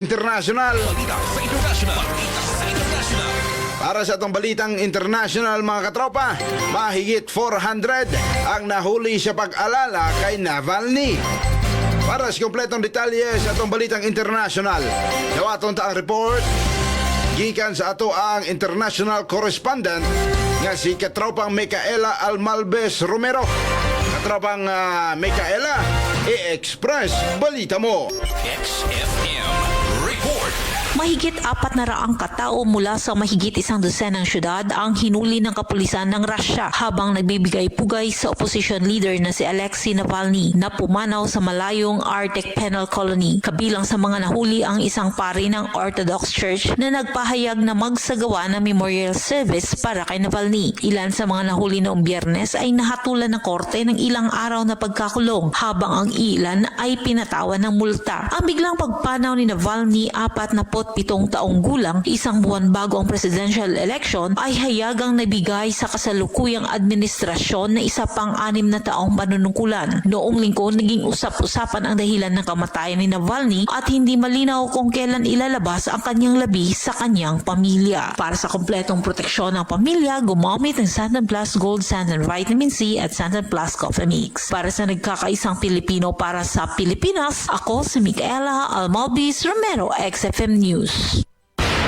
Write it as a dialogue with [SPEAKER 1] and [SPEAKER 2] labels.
[SPEAKER 1] International. Para sa itong balitang international mga katropa, mahigit 400 ang nahuli sa pag-alala kay Navalny. Para sa kompletong detalye sa itong balitang international, dawaton ta ang report gikan sa ato ang international correspondent nga si katropang Micaela Almalbes Romero. Katropang Micaela, i-express balita mo.
[SPEAKER 2] XFM Report.
[SPEAKER 3] Mahigit 400 katao mula sa mahigit 100 ng syudad ang hinuli ng kapulisan ng Russia habang nagbibigay pugay sa opposition leader na si Alexei Navalny na pumanaw sa malayong Arctic Penal Colony. Kabilang sa mga nahuli ang isang pari ng Orthodox Church na nagpahayag na magsagawa ng memorial service para kay Navalny. Ilan sa mga nahuli noong Biyernes ay nahatulan ng korte ng ilang araw na pagkakulong habang ang ilan ay pinatawan ng multa. Ang biglang pagpanaw ni Navalny, 47 taong gulang, isang buwan bago ang presidential election, ay hayagang nabigay sa kasalukuyang administrasyon na isa pang 6 na taong panunungkulan. Noong linggo, naging usap-usapan ang dahilan ng kamatayan ni Navalny at hindi malinaw kung kailan ilalabas ang kanyang labi sa kanyang pamilya. Para sa kompletong proteksyon ng pamilya, gumamit ng Santan Plus Gold, Santan Vitamin C at Santan Plus Coffee Mix. Para sa nagkakaisang Pilipino para sa Pilipinas, ako si Micaela Almalbes Romero, XFM News.